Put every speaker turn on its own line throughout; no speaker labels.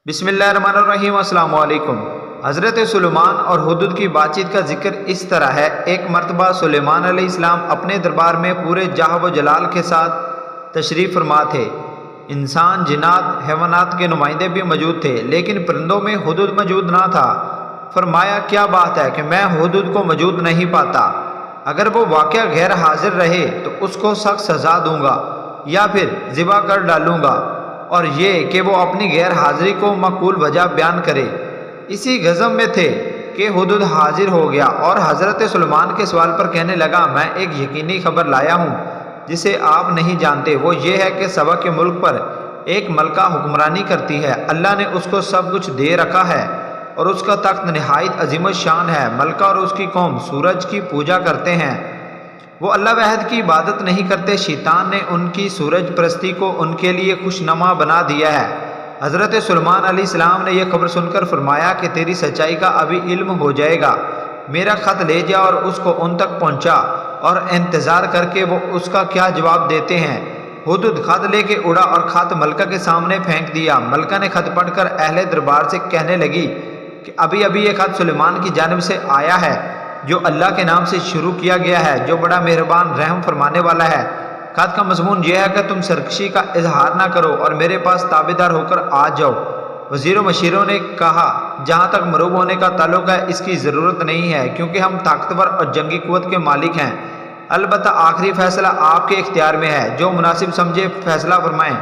बिस्मिल्लाहिर्रहमानिर्रहीम। अस्सलाम वालेकुम। हज़रत सुलेमान और हुदुद की बातचीत का जिक्र इस तरह है। एक मरतबा सुलेमान अलैहिस्सलाम अपने दरबार में पूरे जाह व जलाल के साथ तशरीफ़ फरमा थे। इंसान, जिन्नात, हैवानात के नुमाइंदे भी मौजूद थे, लेकिन परिंदों में हुदुद मौजूद ना था। फरमाया, क्या बात है कि मैं हुदुद को मौजूद नहीं पाता। अगर वो वाक़या गैर हाजिर रहे तो उसको सख्त सज़ा दूंगा या फिर ज़िबा कर डालूंगा, और ये कि वो अपनी गैर हाजिरी को मक़बूल वजह बयान करे। इसी गज़ब में थे कि हुदुद हाजिर हो गया और हज़रत सुलेमान के सवाल पर कहने लगा, मैं एक यकीनी खबर लाया हूँ जिसे आप नहीं जानते। वो ये है कि सबा के मुल्क पर एक मलका हुक्मरानी करती है। अल्लाह ने उसको सब कुछ दे रखा है और उसका तख्त नहायत अजीमत शान है। मलका और उसकी कौम सूरज की पूजा करते हैं, वो अल्लाह वहद की इबादत नहीं करते। शैतान ने उनकी सूरज परस्ती को उनके लिए खुशनुमा बना दिया है। हज़रत सुलेमान अलैहिस्सलाम ने यह खबर सुनकर फरमाया कि तेरी सच्चाई का अभी इल्म हो जाएगा। मेरा ख़त ले जा और उसको उन तक पहुँचा और इंतज़ार करके वो उसका क्या जवाब देते हैं। हुदुद खत लेके उड़ा और खत मलका के सामने फेंक दिया। मलका ने खत पढ़कर अहले दरबार से कहने लगी कि अभी अभी ये खत सुलेमान की जानिब से आया है, जो अल्लाह के नाम से शुरू किया गया है, जो बड़ा मेहरबान रहम फरमाने वाला है। खत का मज़मून यह है कि तुम सरकशी का इजहार ना करो और मेरे पास ताबेदार होकर आ जाओ। वज़ीरों मशीरों ने कहा, जहाँ तक मरूब होने का ताल्लुक है इसकी ज़रूरत नहीं है, क्योंकि हम ताकतवर और जंगी कुव्वत के मालिक हैं। अलबत्ता आखिरी फैसला आपके इख्तियार में है, जो मुनासिब समझे फैसला फरमाएं।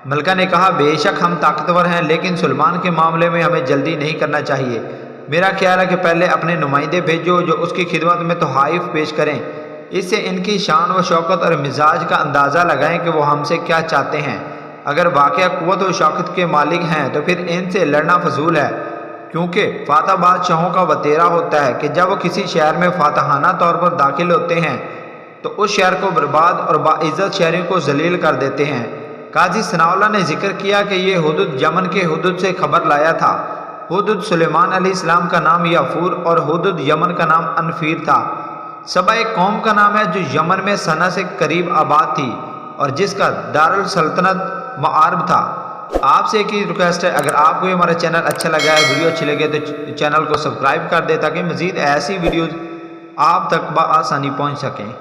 मलका ने कहा, बेशक हम ताकतवर हैं, लेकिन सुलेमान के मामले में हमें जल्दी नहीं करना चाहिए। मेरा ख्याल है कि पहले अपने नुमाइंदे भेजो जो उसकी खिदमत में तोहाइफ पेश करें। इससे इनकी शान व शौकत और मिजाज का अंदाज़ा लगाएं कि वो हमसे क्या चाहते हैं। अगर वाक़या कुव्वत व शौकत के मालिक हैं तो फिर इनसे लड़ना फजूल है, क्योंकि फातह बादशाहों का वतेरा होता है कि जब वो किसी शहर में फातहाना तौर पर दाखिल होते हैं तो उस शहर को बर्बाद और बाइज़्ज़त शहरियों को जलील कर देते हैं। काजी सनाउल्लाह ने जिक्र किया कि ये हुदुद यमन के हुदुद से खबर लाया था। हुदुद सुलेमान अलैहिस्सलाम का नाम याफूर और हुदुद यमन का नाम अनफीर था। सबा एक कौम का नाम है जो यमन में सना से करीब आबाद थी और जिसका दारुल सल्तनत मआरब था। आपसे एक ही रिक्वेस्ट है, अगर आपको ये हमारा चैनल अच्छा लगा है, वीडियो अच्छी लगे तो चैनल को सब्सक्राइब कर दे ताकि मज़ीद ऐसी वीडियोज़ आप तक बआसानी पहुँच सकें।